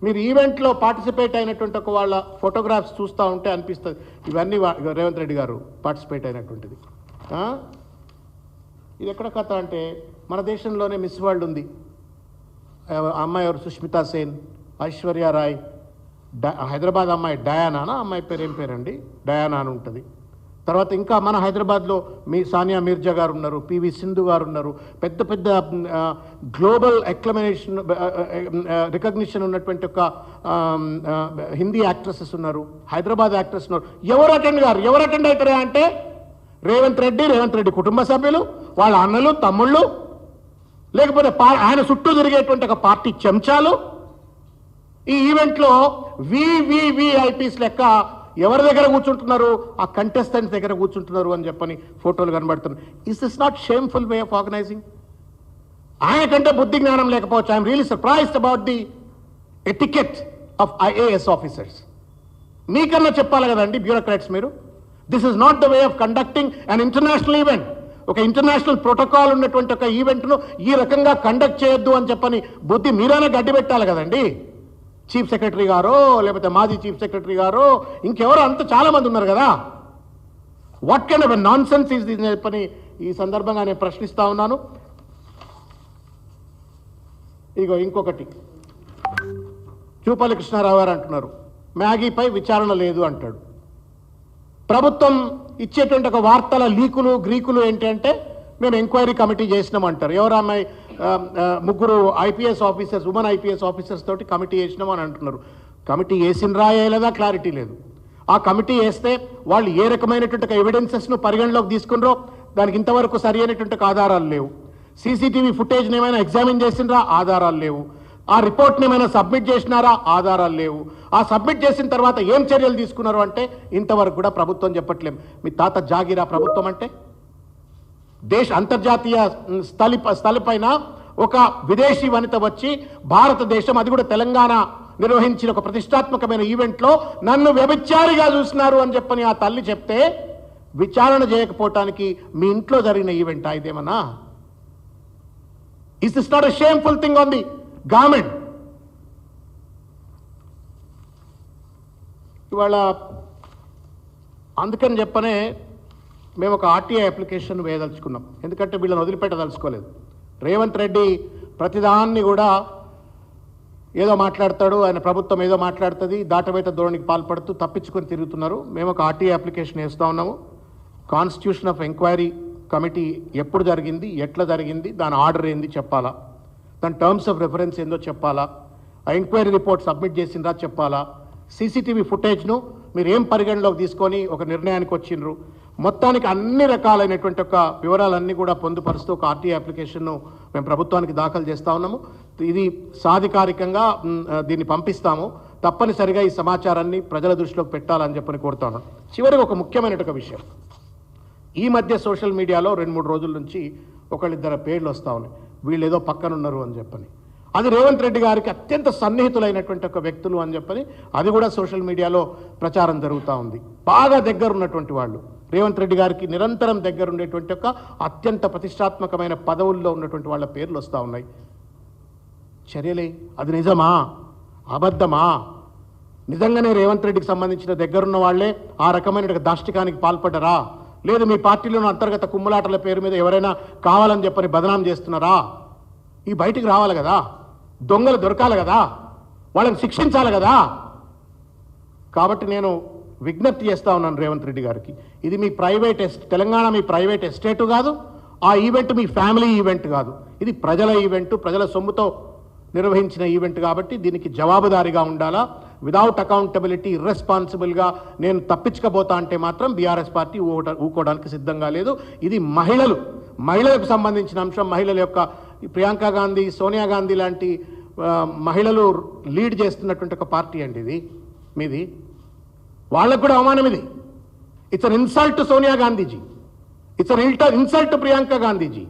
మీరు ఈవెంట్లో పార్టిసిపేట్ అయినటువంటి ఒక వాళ్ళ ఫోటోగ్రాఫ్స్ చూస్తూ ఉంటే అనిపిస్తుంది ఇవన్నీ రేవంత్ రెడ్డి గారు పార్టిసిపేట్ అయినటువంటిది. ఇది ఎక్కడ కథ అంటే మన దేశంలోనే మిస్ వరల్డ్ ఉంది. అమ్మాయి ఎవరు? సుష్మితా సేన్, ఐశ్వర్య రాయ్, హైదరాబాద్ అమ్మాయి డయానా, అమ్మాయి పేరు ఏం పేరండి, డయానా అని ఉంటుంది. తర్వాత ఇంకా మన హైదరాబాద్లో సానియా మీర్జా గారు ఉన్నారు, పివి సింధు గారు ఉన్నారు, పెద్ద పెద్ద గ్లోబల్ రికగ్నిషన్ ఉన్నటువంటి ఒక హిందీ యాక్ట్రెసెస్ ఉన్నారు, హైదరాబాద్ యాక్ట్రెస్ ఉన్నారు. ఎవరు అటెండ్ అవుతారా అంటే రేవంత్ రెడ్డి కుటుంబ సభ్యులు, వాళ్ళ అన్నలు తమ్ముళ్ళు, లేకపోతే ఆయన చుట్టూ తిరిగేటువంటి ఒక పార్టీ చెంచాలు. ఈ ఈవెంట్లో వివివిఐపీస్ లెక్క ఎవరి దగ్గర కూర్చుంటున్నారు? ఆ కంటెస్టెంట్స్ దగ్గర కూర్చుంటున్నారు అని చెప్పని ఫోటోలు కనబడుతున్నాయి. Is this not shameful way of organizing? ఆయన కంటే బుద్ధి జ్ఞానం లేకపోవచ్చు. I'm really surprised about the etiquette of IAS officers. మీకన్నా చెప్పాలి కదండి బ్యూరోక్రాట్స్ మీరు. This is not the way of conducting an international event. ఒక ఇంటర్నేషనల్ ప్రోటోకాల్ ఉన్నటువంటి ఒక ఈవెంట్ను ఈ రకంగా కండక్ట్ చేయొద్దు అని చెప్పని బుద్ధి మీరైనా గడ్డి పెట్టాలి కదండి. చీఫ్ సెక్రటరీ గారో లేకపోతే మాజీ చీఫ్ సెక్రటరీ గారో ఇంకెవరో అంత చాలా మంది ఉన్నారు కదా. What kind of non sense is this చెప్పని ఈ సందర్భంగా నేను ప్రశ్నిస్తా ఉన్నాను. ఇగో ఇంకొకటి, జూపల్లి కృష్ణారావు గారు అంటున్నారు మ్యాగీపై విచారణ లేదు అంటాడు. ప్రభుత్వం ఇచ్చేటువంటి ఒక వార్తల లీకులు గ్రీకులు ఏంటంటే మేము ఎంక్వైరీ కమిటీ చేసినామంటారు. ఎవరు అమ్మాయి? ముగ్గురు IPS officers, women IPS officers తోటి కమిటీ చేసినామని అంటున్నారు. కమిటీ వేసినరా వేయలేదా క్లారిటీ లేదు. ఆ కమిటీ వేస్తే వాళ్ళు ఏ రకమైనటువంటి ఎవిడెన్సెస్ను పరిగణలోకి తీసుకున్నారో దానికి ఇంతవరకు సరి అయినటువంటి ఆధారాలు లేవు. సీసీటీవీ ఫుటేజ్ని ఏమైనా ఎగ్జామిన్ చేసినరా? ఆధారాలు లేవు. ఆ రిపోర్ట్ని ఏమైనా సబ్మిట్ చేసినారా? ఆధారాలు లేవు. ఆ సబ్మిట్ చేసిన తర్వాత ఏం చర్యలు తీసుకున్నారు అంటే ఇంతవరకు కూడా ప్రభుత్వం చెప్పట్లేం. మీ తాత జాగిరా ప్రభుత్వం అంటే? అంతర్జాతీయ స్థలిపైన ఒక విదేశీ వనిత వచ్చి భారతదేశం, అది కూడా తెలంగాణ నిర్వహించిన ఒక ప్రతిష్టాత్మకమైన ఈవెంట్లో నన్ను వ్యభిచారిగా చూసినారు అని చెప్పని ఆ తల్లి చెప్తే విచారణ చేయకపోవటానికి మీ ఇంట్లో జరిగిన ఈవెంటా ఇదేమన్నా? Is this not a shameful thing on the government? ఇవాళ అందుకని చెప్పనే మేము ఒక ఆర్టీఐ అప్లికేషన్ వేయదలుచుకున్నాం. ఎందుకంటే వీళ్ళని వదిలిపెట్టదలుచుకోలేదు. రేవంత్ రెడ్డి ప్రతిదాన్ని కూడా ఏదో మాట్లాడతాడు, ఆయన ప్రభుత్వం ఏదో మాట్లాడుతుంది, దాటవేత ధోరణికి పాల్పడుతూ తప్పించుకొని తిరుగుతున్నారు. మేము ఒక ఆర్టీఐ అప్లికేషన్ వేస్తూ ఉన్నాము. కాన్స్టిట్యూషన్ ఆఫ్ ఎంక్వైరీ కమిటీ ఎప్పుడు జరిగింది, ఎట్లా జరిగింది, దాని ఆర్డర్ ఏంది చెప్పాలా, దాని టర్మ్స్ ఆఫ్ రెఫరెన్స్ ఏందో చెప్పాలా, ఆ ఎంక్వైరీ రిపోర్ట్ సబ్మిట్ చేసిందా చెప్పాలా, సీసీటీవీ ఫుటేజ్ను మీరు ఏం పరిగణలోకి తీసుకొని ఒక నిర్ణయానికి వచ్చిండ్రు, మొత్తానికి అన్ని రకాలైనటువంటి ఒక వివరాలన్నీ కూడా పొందుపరుస్తూ ఒక ఆర్టీఐ అప్లికేషన్ను మేము ప్రభుత్వానికి దాఖలు చేస్తూ ఉన్నాము. ఇది సాధికారికంగా దీన్ని పంపిస్తాము. తప్పనిసరిగా ఈ సమాచారాన్ని ప్రజల దృష్టిలోకి పెట్టాలని చెప్పని కోరుతా ఉన్నాను. చివరికి ఒక ముఖ్యమైన విషయం, ఈ మధ్య సోషల్ మీడియాలో 2-3 రోజుల నుంచి ఒకళ్ళిద్దరు పేర్లు వస్తూ ఉన్నాయి, వీళ్ళు ఏదో పక్కనున్నారు అని చెప్పని. అది రేవంత్ రెడ్డి గారికి అత్యంత సన్నిహితులైనటువంటి ఒక వ్యక్తులు అని చెప్పని అది కూడా సోషల్ మీడియాలో ప్రచారం జరుగుతూ ఉంది. బాగా దగ్గర ఉన్నటువంటి వాళ్ళు, రేవంత్ రెడ్డి గారికి నిరంతరం దగ్గర ఉండేటువంటి ఒక అత్యంత ప్రతిష్టాత్మకమైన పదవుల్లో ఉన్నటువంటి వాళ్ళ పేర్లు వస్తూ ఉన్నాయి. చర్యలే, అది నిజమా అబద్ధమా? నిజంగానే రేవంత్ రెడ్డికి సంబంధించిన దగ్గరున్న వాళ్లే ఆ రకమైన దాష్టికానికి పాల్పడ్డరా? లేదు మీ పార్టీలోని అంతర్గత కుమ్ములాటల పేరు మీద ఎవరైనా కావాలని చెప్పని బదనాం చేస్తున్నారా? ఈ బయటికి రావాలి కదా, దొంగలు దొరకాలి కదా, వాళ్ళని శిక్షించాలి కదా. కాబట్టి నేను విజ్ఞప్తి చేస్తా ఉన్నాను రేవంత్ రెడ్డి గారికి, ఇది మీ ప్రైవేట్ తెలంగాణ మీ ప్రైవేట్ ఎస్టేటు కాదు, ఆ ఈవెంట్ మీ ఫ్యామిలీ ఈవెంట్ కాదు, ఇది ప్రజల ఈవెంట్, ప్రజల సొమ్ముతో నిర్వహించిన ఈవెంట్ కాబట్టి దీనికి జవాబుదారీగా ఉండాలా. విదౌట్ అకౌంటబిలిటీ ఇర్రెస్పాన్సిబుల్గా నేను తప్పించకపోతా అంటే మాత్రం బీఆర్ఎస్ పార్టీ ఊకోవడానికి సిద్ధంగా లేదు. ఇది మహిళలకు సంబంధించిన అంశం. మహిళల యొక్క ప్రియాంక గాంధీ, సోనియా గాంధీ లాంటి మహిళలు లీడ్ చేస్తున్నటువంటి ఒక పార్టీ అండి ఇది మీది. వాళ్ళకు కూడా అవమానం ఇది. It's an insult to Sonia Gandhiji, it's an insult to Priyanka Gandhiji,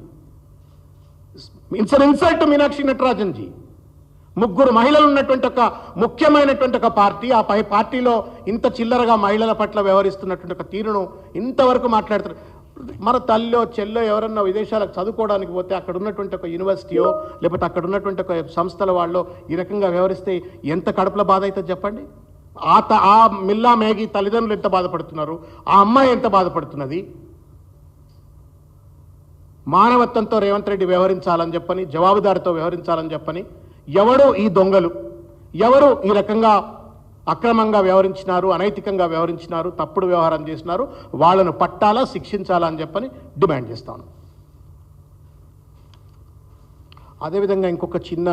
it's an insult to Meenakshi Natarajan ji. ముగ్గురు మహిళలు ఉన్నటువంటి ఒక ముఖ్యమైనటువంటి ఒక పార్టీ, ఆ పార్టీలో ఇంత చిల్లరగా మహిళల పట్ల వ్యవహరిస్తున్నటువంటి ఒక తీరును ఇంతవరకు మాట్లాడుతారు. మన తల్లిలో చెల్లో ఎవరన్నా విదేశాలకు చదువుకోవడానికి పోతే అక్కడ ఉన్నటువంటి ఒక యూనివర్సిటీయో లేకపోతే అక్కడ ఉన్నటువంటి ఒక సంస్థల వాళ్ళు ఈ రకంగా వ్యవహరిస్తే ఎంత కడుపుల బాధ అవుతుంది చెప్పండి. ఆ మిల్లా మేఘీ తల్లిదండ్రులు ఎంత బాధపడుతున్నారు, ఆ అమ్మాయి ఎంత బాధపడుతున్నది. మానవత్వంతో రేవంత్ రెడ్డి వ్యవహరించాలని చెప్పని, జవాబుదారితో వ్యవహరించాలని చెప్పని, ఎవరు ఈ దొంగలు, ఎవరు ఈ రకంగా అక్రమంగా వ్యవహరించినారు, అనైతికంగా వ్యవహరించినారు, తప్పుడు వ్యవహారం చేసినారు, వాళ్ళను పట్టాలా, శిక్షించాలా అని చెప్పని డిమాండ్ చేస్తాను. అదేవిధంగా ఇంకొక చిన్న